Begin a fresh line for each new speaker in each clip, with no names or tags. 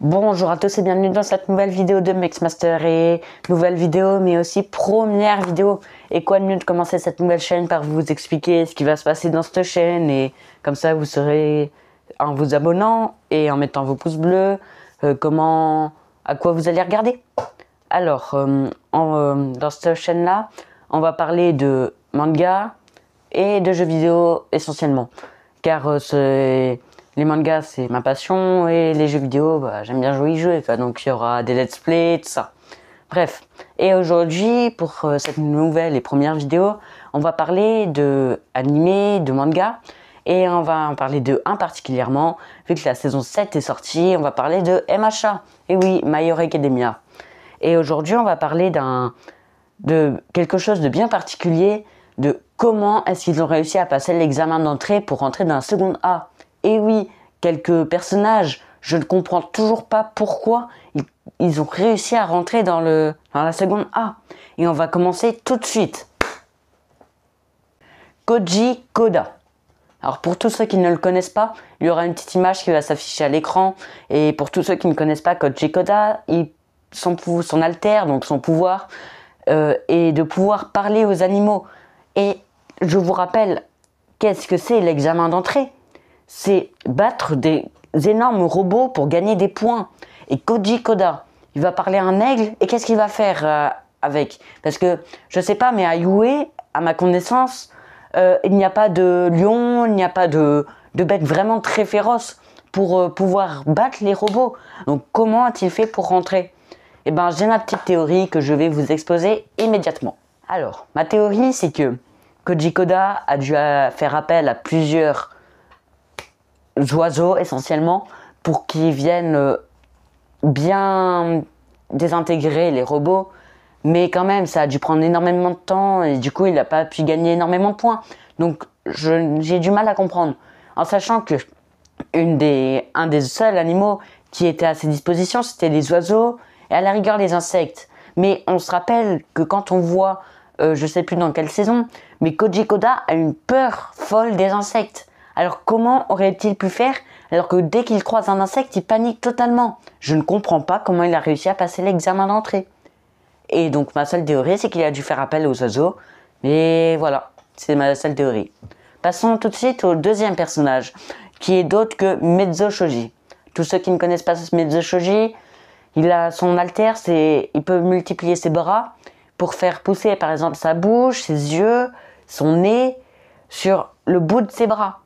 Bonjour à tous et bienvenue dans cette nouvelle vidéo de Mixmaster et nouvelle vidéo mais aussi première vidéo. Et quoi de mieux de commencer cette nouvelle chaîne par vous expliquer ce qui va se passer dans cette chaîne, et comme ça vous saurez en vous abonnant et en mettant vos pouces bleus à quoi vous allez regarder. Alors dans cette chaîne là on va parler de manga et de jeux vidéo essentiellement, car les mangas c'est ma passion et les jeux vidéo j'aime bien y jouer quoi. Donc il y aura des let's play, tout ça. Bref, et aujourd'hui pour cette nouvelle et première vidéo, on va parler de animé, de manga, et on va en parler de un particulièrement, vu que la saison 7 est sortie. On va parler de MHA, et oui, My Hero Academia. Et aujourd'hui on va parler de quelque chose de bien particulier, de comment est-ce qu'ils ont réussi à passer l'examen d'entrée pour rentrer dans la seconde A. Et oui, quelques personnages, je ne comprends toujours pas pourquoi ils ont réussi à rentrer dans la seconde A. Et on va commencer tout de suite. Koji Koda. Alors pour tous ceux qui ne le connaissent pas, il y aura une petite image qui va s'afficher à l'écran. Et pour tous ceux qui ne connaissent pas Koji Koda, son alter, donc son pouvoir, est de pouvoir parler aux animaux. Et je vous rappelle, qu'est-ce que c'est l'examen d'entrée? C'est battre des énormes robots pour gagner des points. Et Koji Koda, il va parler à un aigle, et qu'est-ce qu'il va faire avec? Parce que, je sais pas, mais à Yue, à ma connaissance, il n'y a pas de lion, il n'y a pas de bête vraiment très féroce pour pouvoir battre les robots. Donc comment a-t-il fait pour rentrer? Eh ben, j'ai ma petite théorie que je vais vous exposer immédiatement. Alors, ma théorie, c'est que Koji Koda a dû faire appel à plusieurs oiseaux essentiellement pour qu'ils viennent bien désintégrer les robots, mais quand même ça a dû prendre énormément de temps et du coup il n'a pas pu gagner énormément de points. Donc j'ai du mal à comprendre, en sachant que un des seuls animaux qui était à ses dispositions c'était les oiseaux et à la rigueur les insectes. Mais on se rappelle que quand on voit je sais plus dans quelle saison, mais Koji Koda a une peur folle des insectes. Alors comment aurait-il pu faire alors que dès qu'il croise un insecte, il panique totalement? Je ne comprends pas comment il a réussi à passer l'examen d'entrée. Et donc ma seule théorie, c'est qu'il a dû faire appel aux oiseaux. Mais voilà, c'est ma seule théorie. Passons tout de suite au deuxième personnage, qui est d'autre que Mezzo Shoji. Tous ceux qui ne connaissent pas Mezzo Shoji, il a son alter, il peut multiplier ses bras pour faire pousser par exemple sa bouche, ses yeux, son nez sur le bout de ses bras.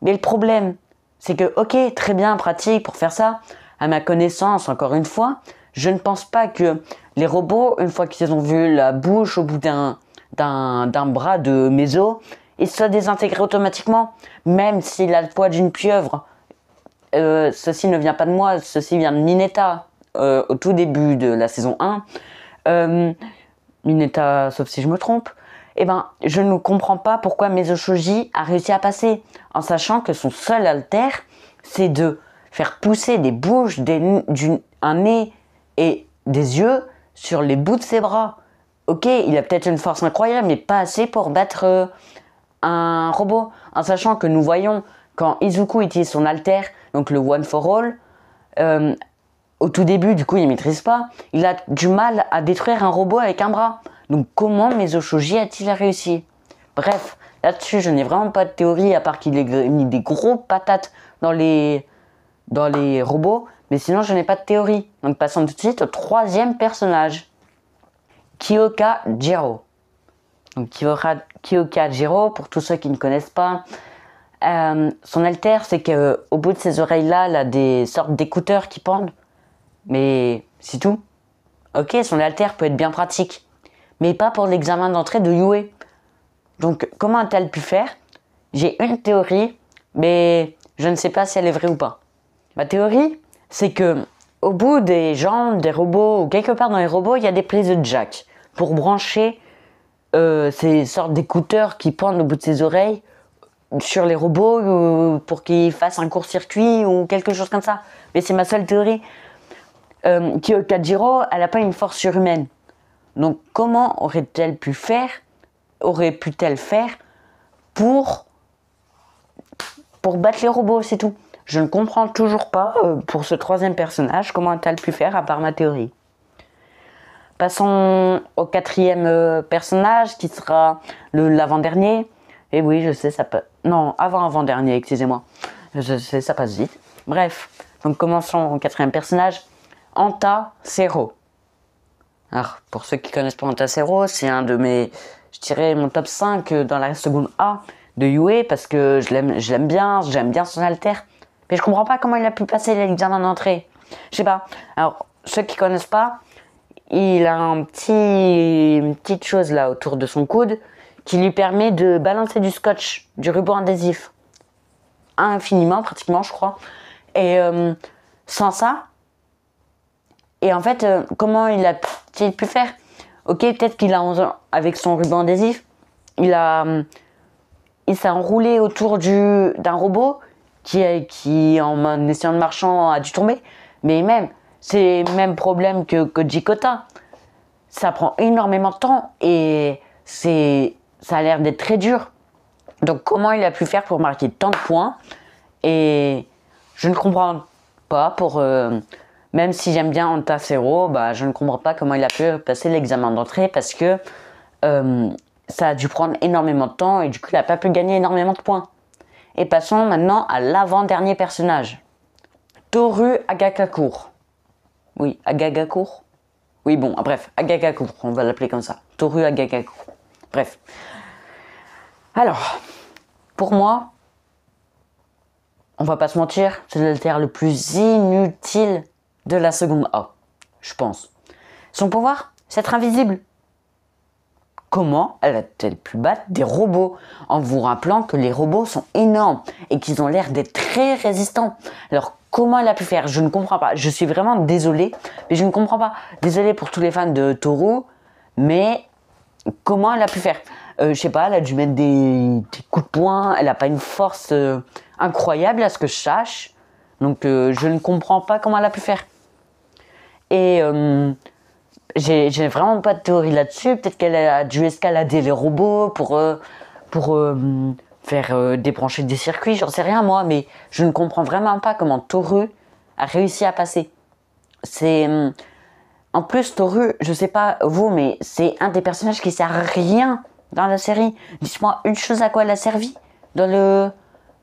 Mais le problème, c'est que, ok, très bien, pratique pour faire ça. À ma connaissance, encore une fois, je ne pense pas que les robots, une fois qu'ils ont vu la bouche au bout d'un bras de Mezzo, ils soient désintégrés automatiquement. Même si la poids d'une pieuvre, ceci ne vient pas de moi, ceci vient de Mineta, au tout début de la saison 1. Mineta, sauf si je me trompe. Eh ben, je ne comprends pas pourquoi Mezzo Shoji a réussi à passer, en sachant que son seul alter, c'est de faire pousser des bouches, un nez et des yeux sur les bouts de ses bras. Ok, il a peut-être une force incroyable, mais pas assez pour battre un robot. En sachant que nous voyons, quand Izuku utilise son alter, donc le One for All, au tout début, du coup, il ne maîtrise pas. Il a du mal à détruire un robot avec un bras. Donc, comment Mezzo Shoji a-t-il réussi? Bref, là-dessus, je n'ai vraiment pas de théorie, à part qu'il ait mis des gros patates dans les robots. Mais sinon, je n'ai pas de théorie. Donc, passons tout de suite au troisième personnage. Kyoka Jiro. Donc, Kyoka Jiro, pour tous ceux qui ne connaissent pas, son alter, c'est qu'au bout de ses oreilles-là, il a des sortes d'écouteurs qui pendent. Mais c'est tout. Ok, son alter peut être bien pratique, mais pas pour l'examen d'entrée de Yue. Donc comment a-t-elle pu faire? J'ai une théorie, mais je ne sais pas si elle est vraie ou pas. Ma théorie, c'est que au bout des jambes des robots, ou quelque part dans les robots, il y a des prises de jack pour brancher ces sortes d'écouteurs qui pendent au bout de ses oreilles sur les robots pour qu'ils fassent un court-circuit ou quelque chose comme ça. Mais c'est ma seule théorie. Kyoka Jiro, elle n'a pas une force surhumaine. Donc comment aurait-elle pu faire pour battre les robots, c'est tout. je ne comprends toujours pas pour ce troisième personnage comment a-t-elle pu faire à part ma théorie. Passons au quatrième personnage qui sera l'avant-dernier. Et oui, je sais, ça peut... Non, avant-avant-dernier, excusez-moi. Je sais, ça passe vite. Bref, donc commençons au quatrième personnage. Anta Zero. Alors, pour ceux qui connaissent pas Anta Zero, c'est un de mes... Je dirais mon top 5 dans la seconde A de Yue parce que je l'aime bien, j'aime bien son alter. Mais je comprends pas comment il a pu passer l'examen d'entrée. Je sais pas. Alors, ceux qui connaissent pas, il a une petite chose là autour de son coude qui lui permet de balancer du scotch, du ruban adhésif. Infiniment, pratiquement, je crois. Et sans ça, et en fait, comment il a-t-il pu faire? Ok, peut-être qu'il a, avec son ruban adhésif, il s'est enroulé autour d'un robot qui, en essayant de marchant, a dû tomber. Mais même, c'est le même problème que Jikota. Ça prend énormément de temps et ça a l'air d'être très dur. Donc comment il a pu faire pour marquer tant de points? Et je ne comprends pas même si j'aime bien Anta Zero, je ne comprends pas comment il a pu passer l'examen d'entrée parce que ça a dû prendre énormément de temps et du coup il n'a pas pu gagner énormément de points. Et passons maintenant à l'avant-dernier personnage. Toru Agakakure. Oui, Agakakure. Oui, bon, bref, Agakakure, on va l'appeler comme ça. Toru Agakakure. Bref. Alors, pour moi, on va pas se mentir, c'est l'alter le plus inutile de la seconde A, je pense. Son pouvoir, c'est être invisible. Comment elle a-t-elle pu battre des robots en vous rappelant que les robots sont énormes et qu'ils ont l'air d'être très résistants? Alors comment elle a pu faire? Je ne comprends pas. Je suis vraiment désolé, mais je ne comprends pas. Désolé pour tous les fans de Toru, mais comment elle a pu faire? Je sais pas, elle a dû mettre des coups de poing. Elle n'a pas une force incroyable à ce que je sache. Donc je ne comprends pas comment elle a pu faire. Et j'ai vraiment pas de théorie là-dessus. Peut-être qu'elle a dû escalader les robots pour faire débrancher des circuits, j'en sais rien moi, mais je ne comprends vraiment pas comment Toru a réussi à passer. En plus, Toru, je sais pas vous, mais c'est un des personnages qui sert à rien dans la série. Dites-moi une chose à quoi elle a servi dans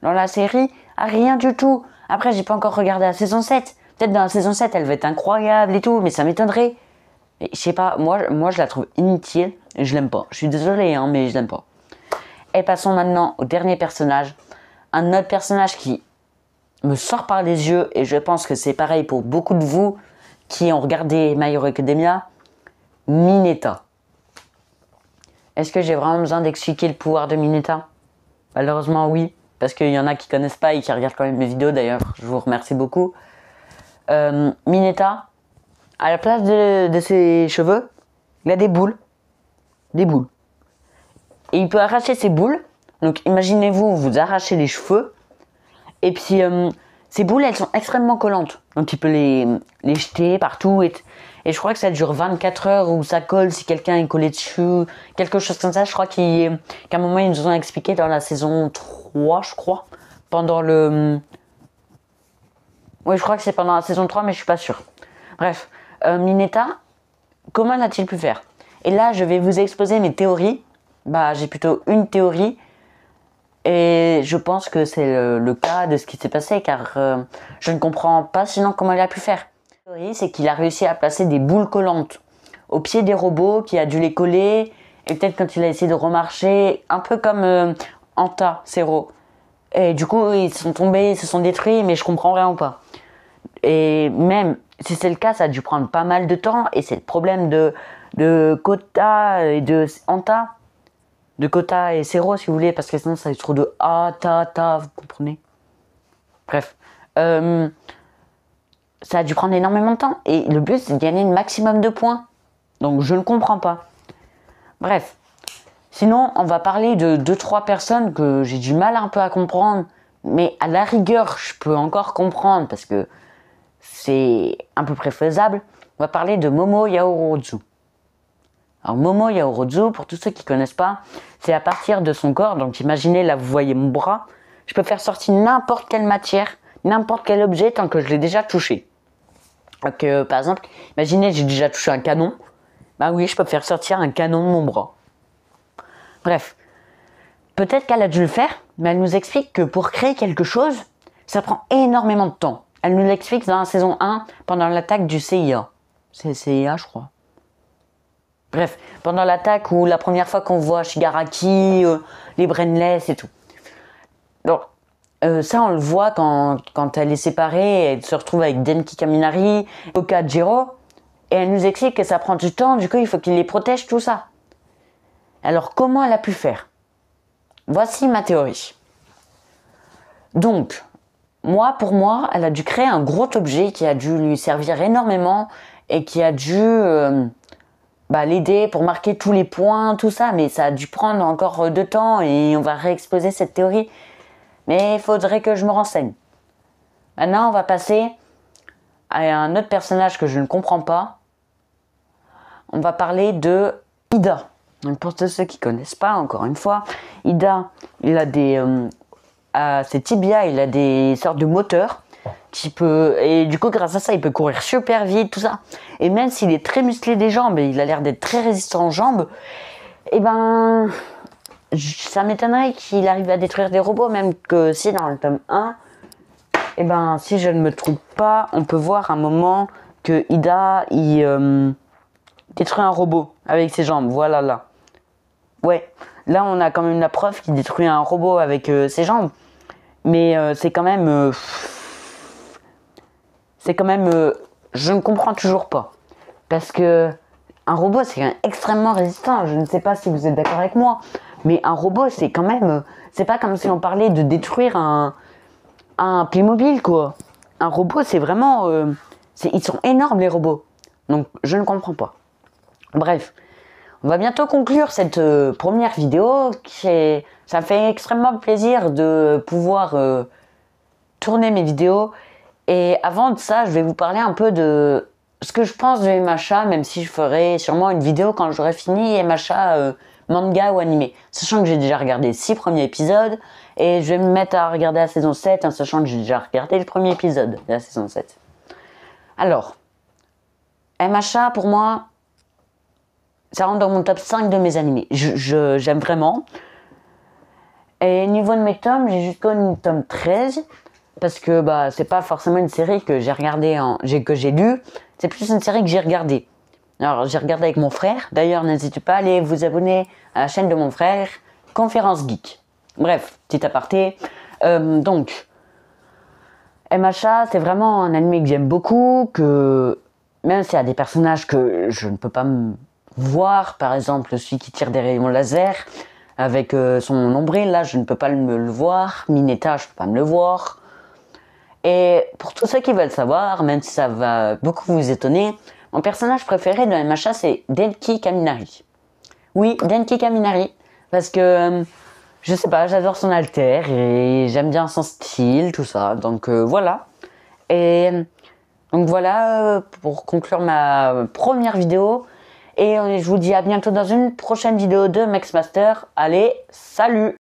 la série, à rien du tout. Après, j'ai pas encore regardé la saison 7. Peut-être dans la saison 7, elle va être incroyable et tout, mais ça m'étonnerait. Je sais pas, moi je la trouve inutile et je l'aime pas. Je suis désolé, hein, mais je l'aime pas. Et passons maintenant au dernier personnage. Un autre personnage qui me sort par les yeux, et je pense que c'est pareil pour beaucoup de vous qui ont regardé My Hero Academia, Mineta. Est-ce que j'ai vraiment besoin d'expliquer le pouvoir de Mineta? Malheureusement oui, parce qu'il y en a qui connaissent pas et qui regardent quand même mes vidéos, d'ailleurs je vous remercie beaucoup. Mineta, à la place de ses cheveux, il a des boules. Des boules. Et il peut arracher ses boules. Donc imaginez-vous, vous arrachez les cheveux. Et puis ces boules, elles sont extrêmement collantes. Donc il peut les jeter partout. Et je crois que ça dure 24 heures où ça colle si quelqu'un est collé dessus. Quelque chose comme ça. Je crois qu'à un moment, ils nous ont expliqué dans la saison 3, je crois. Pendant le... Oui, je crois que c'est pendant la saison 3, mais je suis pas sûr. Bref, Mineta, comment l'a-t-il pu faire? Et là, je vais vous exposer mes théories. J'ai plutôt une théorie. Et je pense que c'est le cas de ce qui s'est passé, car je ne comprends pas sinon comment il a pu faire. La théorie, c'est qu'il a réussi à placer des boules collantes au pied des robots, qui a dû les coller. Et peut-être quand il a essayé de remarcher, un peu comme Anta Zero. Et du coup, ils sont tombés, ils se sont détruits, mais je comprends vraiment pas. Et même si c'est le cas, ça a dû prendre pas mal de temps. Et c'est le problème de Kota et de Anta. De Kota et Zero, si vous voulez, parce que sinon ça va être trop de A, ta, vous comprenez? Bref. Ça a dû prendre énormément de temps. Et le but, c'est de gagner le maximum de points. Donc je ne comprends pas. Bref. Sinon, on va parler de 2-3 personnes que j'ai du mal un peu à comprendre. Mais à la rigueur, je peux encore comprendre parce que c'est à peu près faisable. On va parler de Momo Yaorodzu. Alors Momo Yaorodzu, pour tous ceux qui ne connaissent pas, c'est à partir de son corps. Donc imaginez, là vous voyez mon bras. Je peux faire sortir n'importe quelle matière, n'importe quel objet tant que je l'ai déjà touché. Donc, par exemple, imaginez j'ai déjà touché un canon. Bah oui, je peux faire sortir un canon de mon bras. Bref, peut-être qu'elle a dû le faire, mais elle nous explique que pour créer quelque chose, ça prend énormément de temps. Elle nous l'explique dans la saison 1, pendant l'attaque du CIA. C'est le CIA, je crois. Bref, pendant l'attaque ou la première fois qu'on voit Shigaraki, les Brainless et tout. Donc, ça, on le voit quand elle est séparée, elle se retrouve avec Denki Kaminari, Okajiro, et elle nous explique que ça prend du temps, du coup, il faut qu'il les protège, tout ça. Alors, comment elle a pu faire? Voici ma théorie. Donc, pour moi, elle a dû créer un gros objet qui a dû lui servir énormément et qui a dû l'aider pour marquer tous les points, tout ça, mais ça a dû prendre encore de temps et on va réexposer cette théorie. Mais il faudrait que je me renseigne. Maintenant, on va passer à un autre personnage que je ne comprends pas. On va parler de Ida. Donc pour tous ceux qui ne connaissent pas, encore une fois, Ida, il a à ses tibias, il a des sortes de moteurs et du coup, grâce à ça, il peut courir super vite, tout ça. Et même s'il est très musclé des jambes et il a l'air d'être très résistant aux jambes, ça m'étonnerait qu'il arrive à détruire des robots, même que si dans le tome 1, si je ne me trompe pas, on peut voir un moment que Ida, il détruit un robot avec ses jambes, voilà là. Ouais, là on a quand même la preuve qu'il détruit un robot avec ses jambes, mais c'est quand même... je ne comprends toujours pas, parce que un robot c'est quand même extrêmement résistant, je ne sais pas si vous êtes d'accord avec moi, mais un robot c'est quand même... c'est pas comme si on parlait de détruire un Playmobil quoi. Un robot c'est vraiment... ils sont énormes les robots, donc je ne comprends pas. Bref, on va bientôt conclure cette première vidéo. Ça fait extrêmement plaisir de pouvoir tourner mes vidéos. Et avant de ça, je vais vous parler un peu de ce que je pense de MHA, même si je ferai sûrement une vidéo quand j'aurai fini MHA manga ou animé. Sachant que j'ai déjà regardé 6 premiers épisodes. Et je vais me mettre à regarder la saison 7, en sachant que j'ai déjà regardé le premier épisode de la saison 7. Alors, MHA pour moi... ça rentre dans mon top 5 de mes animés. J'aime vraiment. Et niveau de mes tomes, j'ai jusqu'au tome 13. Parce que c'est pas forcément une série que j'ai regardée, que j'ai lue. C'est plus une série que j'ai regardée. Alors j'ai regardé avec mon frère. D'ailleurs, n'hésitez pas à aller vous abonner à la chaîne de mon frère, Conférence Geek. Bref, petit aparté. Donc, MHA, c'est vraiment un animé que j'aime beaucoup. Que même s'il y a des personnages que je ne peux pas voir, par exemple celui qui tire des rayons laser avec son nombril, là je ne peux pas me le voir. Mineta, je peux pas me le voir. Et pour tous ceux qui veulent savoir, même si ça va beaucoup vous étonner, mon personnage préféré de MHA c'est Denki Kaminari. Oui, Denki Kaminari, parce que je sais pas, j'adore son alter et j'aime bien son style, tout ça, donc voilà. Et donc voilà pour conclure ma première vidéo. Et je vous dis à bientôt dans une prochaine vidéo de Mexmaster. Allez, salut!